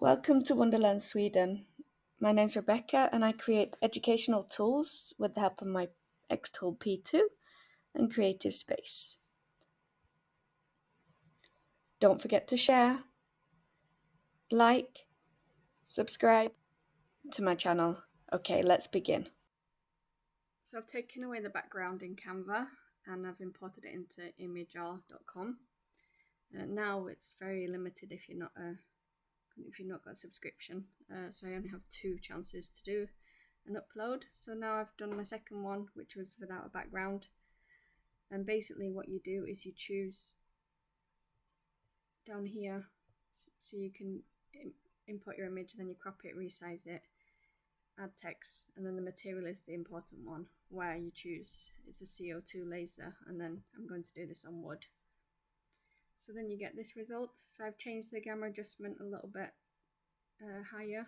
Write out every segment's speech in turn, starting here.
Welcome to Wonderland Sweden. My name's Rebecca and I create educational tools with the help of my XTool P2 and Creative Space. Don't forget to share, like, subscribe to my channel. Okay, let's begin. So I've taken away the background in Canva and I've imported it into imagear.com. Now it's very limited if you've not got a subscription, so I only have 2 chances to do an upload. So now I've done my second one, which was without a background, and basically what you do is you choose down here, so you can import your image, then you crop it, resize it, add text, and then the material is the important one, where you choose it's a CO2 laser, and then I'm going to do this on wood. So then you get this result. So I've changed the gamma adjustment a little bit higher,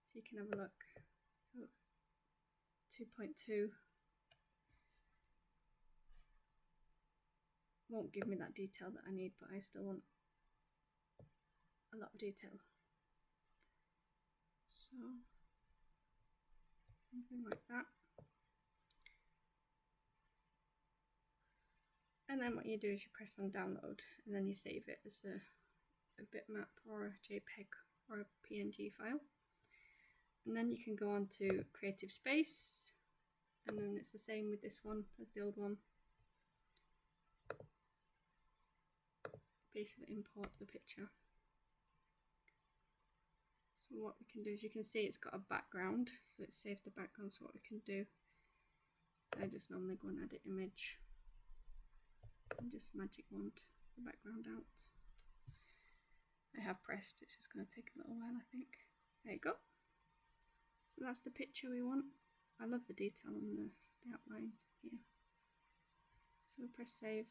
so you can have a look. So 2.2 won't give me that detail that I need, but I still want a lot of detail. So something like that. And then what you do is you press on download, and then you save it as a bitmap or a JPEG or a PNG file. And then you can go on to Creative Space, and then it's the same with this one as the old one. Basically import the picture. So what we can do is, you can see it's got a background, so it's saved the background. So what we can do, I just normally go and edit image and just magic wand the background out. I have pressed, it's just going to take a little while, I think. There you go. So that's the picture we want. I love the detail on the outline here. So we'll press save.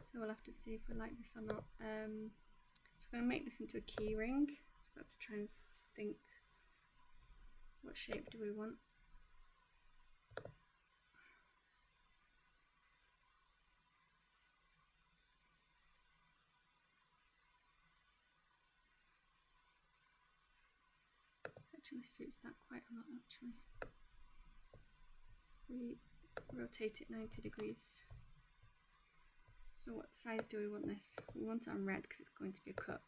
So we'll have to see if we like this or not. So we're going to make this into a keyring. So let's try and think, what shape do we want? Actually suits that quite a lot actually. We rotate it 90 degrees. So what size do we want this? We want it on red because it's going to be a cut.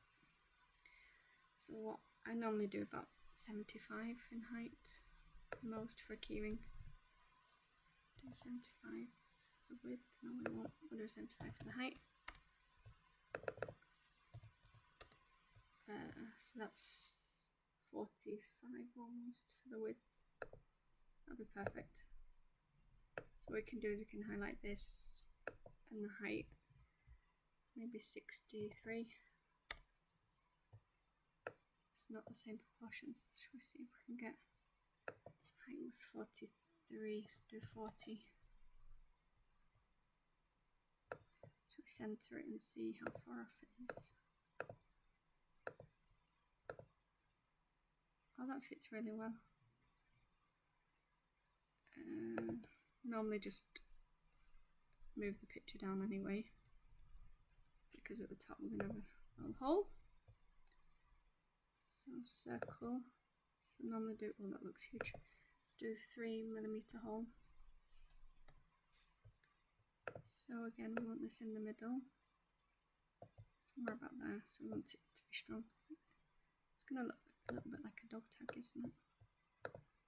So what I normally do, about 75 in height, most for a keyring. Do 75 for the width. No, we won't. We'll do 75 for the height. So that's 45 almost for the width. That'll be perfect. So what we can do is we can highlight this and the height, maybe 63. It's not the same proportions. Shall we see if we can get, height was 43, do 40. Should we center it and see how far off it is? Oh, that fits really well. Normally just move the picture down anyway, because at the top we're going to have a little hole. So circle. So normally do, well, that looks huge. Let's do 3mm hole. So again, we want this in the middle, somewhere about there. So we want it to be strong. It's going to look a little bit like a dog tag, isn't it?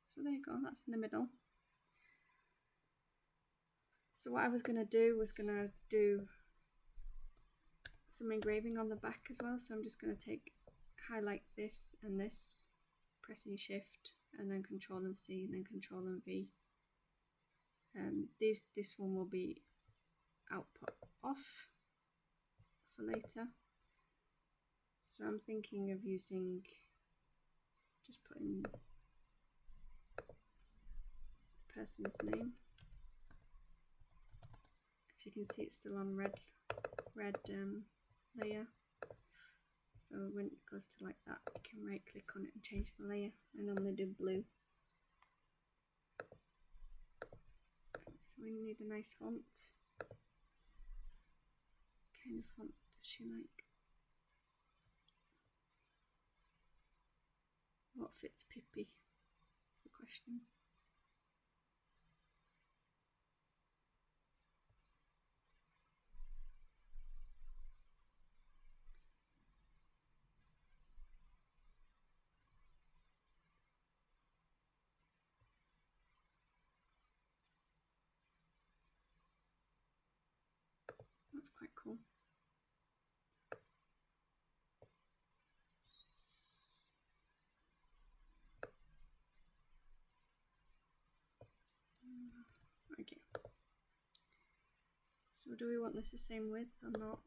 So there you go, that's in the middle. So what I was going to do was going to do some engraving on the back as well. So I'm just going to highlight this and this, pressing shift and then Control and C and then Control and V. This one will be output off for later. So I'm thinking of using, just putting the person's name. As you can see, it's still on red layer. So when it goes to like that, you can right click on it and change the layer. I normally do blue. So we need a nice font. kind of font does she like? What fits Pippi is the question. That's quite cool. Okay. So do we want this the same width or not?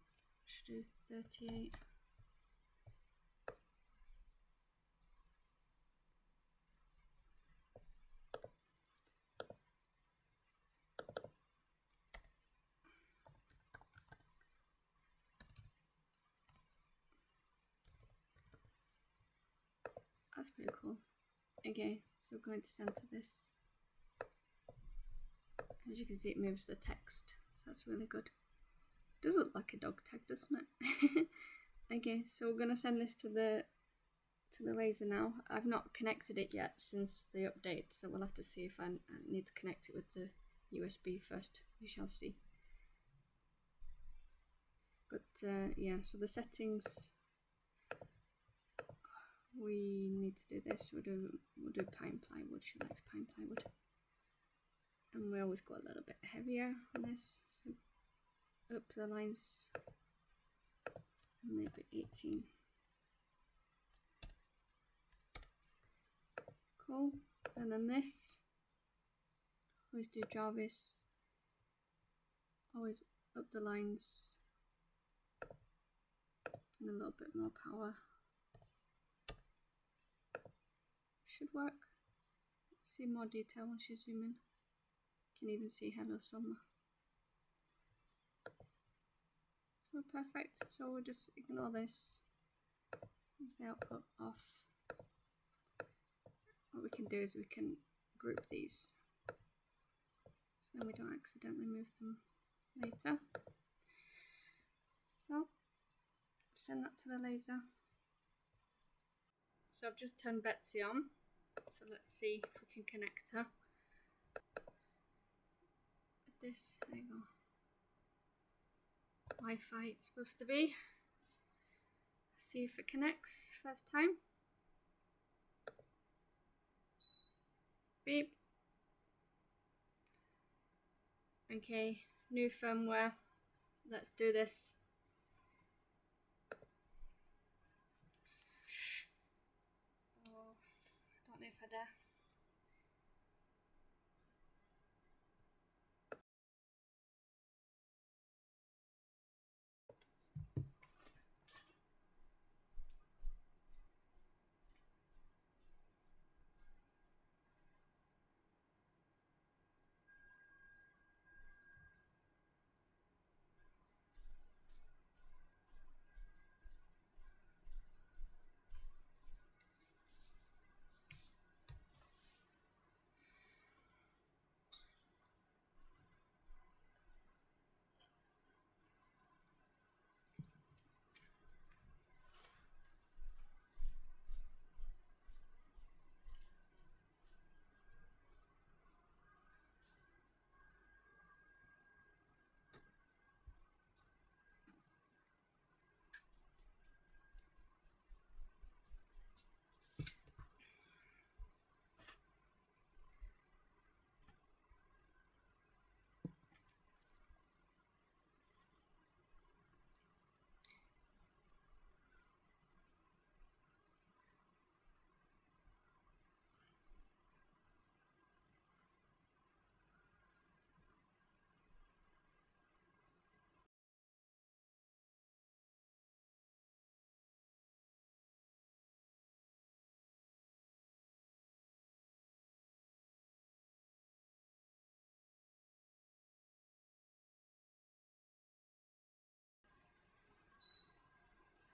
Should do 38. That's pretty cool. Okay, so we're going to center this. As you can see, it moves the text, so that's really good. It does look like a dog tag, doesn't it? Okay, so we're going to send this to the laser now. I've not connected it yet since the update, so we'll have to see if I need to connect it with the USB first. We shall see. But yeah, so the settings, we need to do this. We'll do pine plywood. She likes pine plywood, and we always go a little bit heavier on this. So up the lines, maybe 18. Cool. And then this, always do Jarvis. Always up the lines, and a little bit more power. Should work. See more detail once you zoom in. You can even see Hello Summer. So perfect. So we'll just ignore this. Use the output off. What we can do is we can group these, so then we don't accidentally move them later. So send that to the laser. So I've just turned Betsy on. So let's see if we can connect her. With this, there you go. Wi-Fi it's supposed to be. Let's see if it connects first time. Beep. Okay, new firmware. Let's do this. Oh, I don't know if I dare.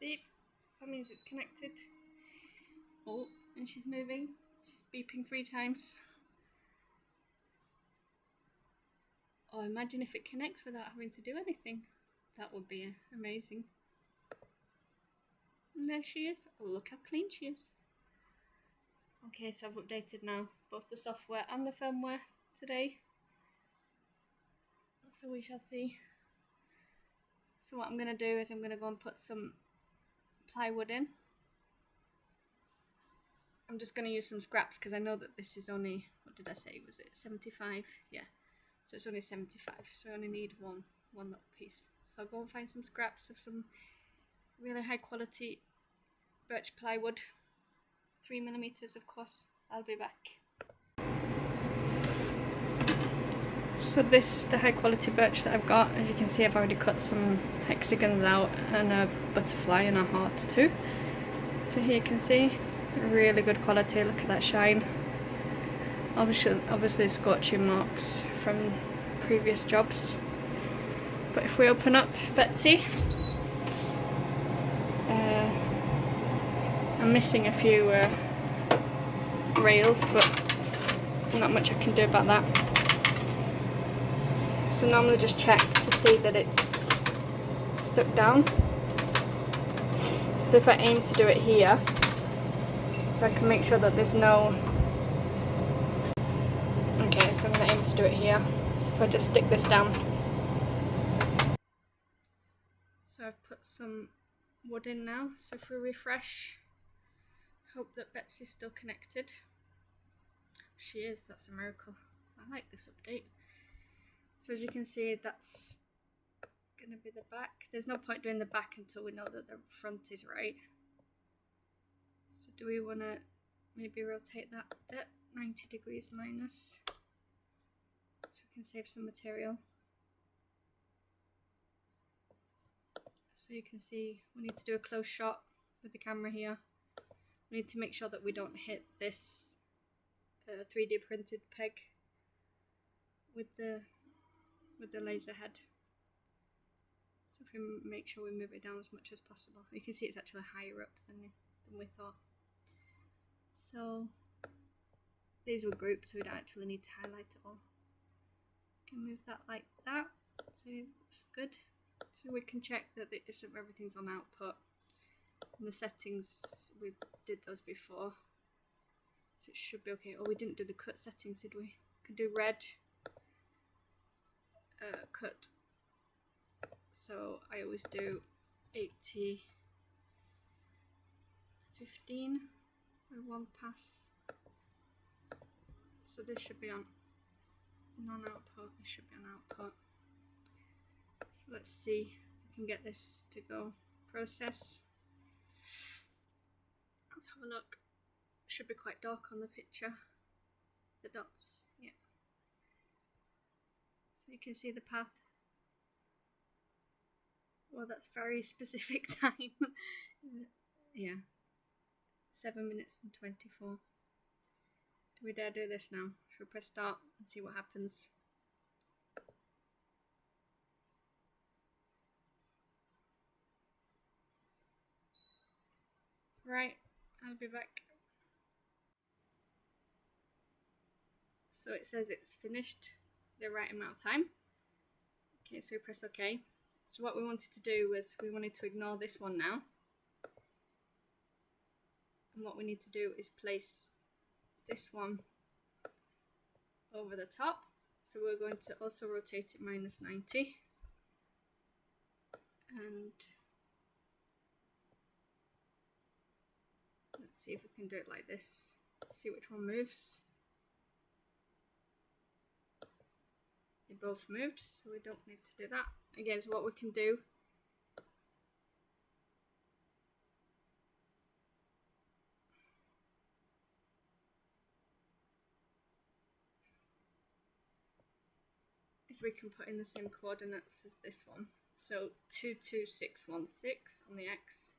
Beep. That means it's connected. Oh, and she's moving. She's beeping 3 times. Oh, imagine if it connects without having to do anything. That would be amazing. And there she is. Oh, look how clean she is. Okay, so I've updated now both the software and the firmware today. So we shall see. So what I'm going to do is I'm going to go and put some plywood in. I'm just going to use some scraps because I know that this is only, what did I say, was it 75? Yeah, so it's only 75, so I only need one little piece. So I'll go and find some scraps of some really high quality birch plywood, 3mm of course. I'll be back. So this is the high quality birch that I've got. As you can see, I've already cut some hexagons out and a butterfly and a heart too. So here you can see, really good quality. Look at that shine. Obviously scorching marks from previous jobs. But if we open up Betsy, I'm missing a few rails, but not much I can do about that. So normally just check to see that it's stuck down. So if I aim to do it here, so I can make sure that there's no... Okay, so I'm going to aim to do it here. So if I just stick this down. So I've put some wood in now, so if we refresh, hope that Betsy's still connected. She is, that's a miracle. I like this update. So as you can see, that's going to be the back. There's no point doing the back until we know that the front is right. So do we want to maybe rotate that a bit, 90 degrees minus, so we can save some material. So you can see we need to do a close shot with the camera here. We need to make sure that we don't hit this 3D printed peg with the laser head. So if we make sure we move it down as much as possible. You can see it's actually higher up than we thought. So these were grouped, so we don't actually need to highlight it all. You can move that like that, so it's good. So we can check that if everything's on output. And the settings, we did those before, so it should be okay. Oh, we didn't do the cut settings, did we? We could do red cut. So I always do 80, 15 with one pass. So this should be on non-output, this should be on output. So let's see if we can get this to go. Process. Let's have a look. It should be quite dark on the picture. The dots, yeah. So you can see the path. Well, that's very specific time. Yeah. 7 minutes and 24. Do we dare do this now? Should we press start and see what happens? Right, I'll be back. So it says it's finished the right amount of time. Okay, so we press OK. So what we wanted to do was we wanted to ignore this one now. And what we need to do is place this one over the top. So we're going to also rotate it minus 90. And let's see if we can do it like this. See which one moves. They both moved, so we don't need to do that. Again, so what we can do is we can put in the same coordinates as this one. So 22616 on the X,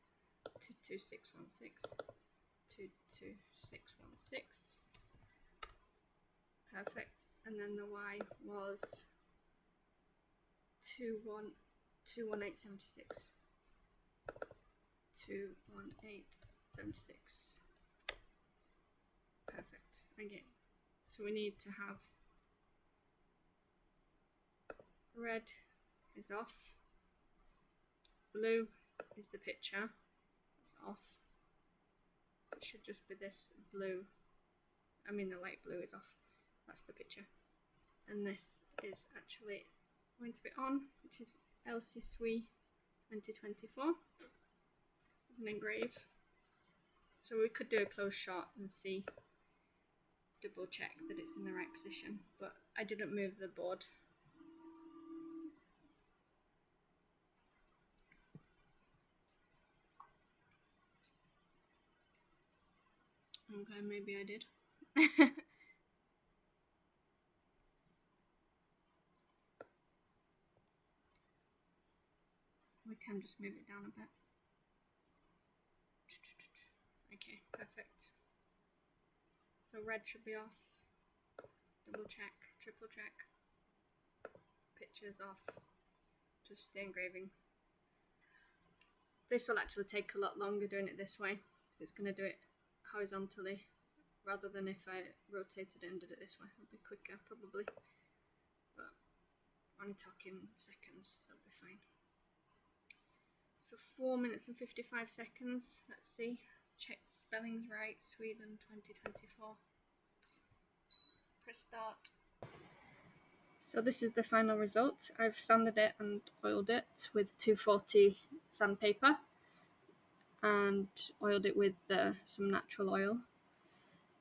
22616, 22616. Perfect. And then the Y was 21876. 21876. Perfect. Again, so we need to have red is off. blue is the picture. It's off. So it should just be this blue. I mean the light blue is off. That's the picture. And this is actually going to be on, which is LC Sui 2024. It's an engrave. So we could do a close shot and see, double check that it's in the right position, but I didn't move the board. Okay, maybe I did. We can just move it down a bit. Okay, perfect. So red should be off. Double check, triple check. Pictures off. Just the engraving. This will actually take a lot longer doing it this way, because it's going to do it horizontally rather than if I rotated it and did it this way. It'll be quicker probably, but I'm only talking seconds, so it'll be fine. So 4 minutes and 55 seconds. Let's see. Check the spellings right. Sweden 2024. Press start. So this is the final result. I've sanded it and oiled it with 240 sandpaper and oiled it with some natural oil.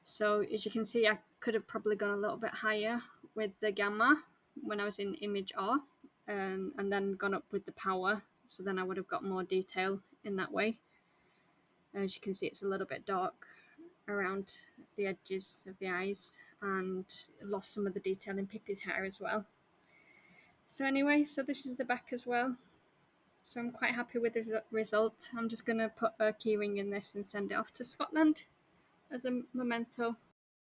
So as you can see, I could have probably gone a little bit higher with the gamma when I was in image R, and then gone up with the power, so then I would have got more detail in that way. As you can see, it's a little bit dark around the edges of the eyes, and lost some of the detail in Pippi's hair as well. So anyway, so this is the back as well. So I'm quite happy with the result. I'm just going to put a keyring in this and send it off to Scotland as a memento.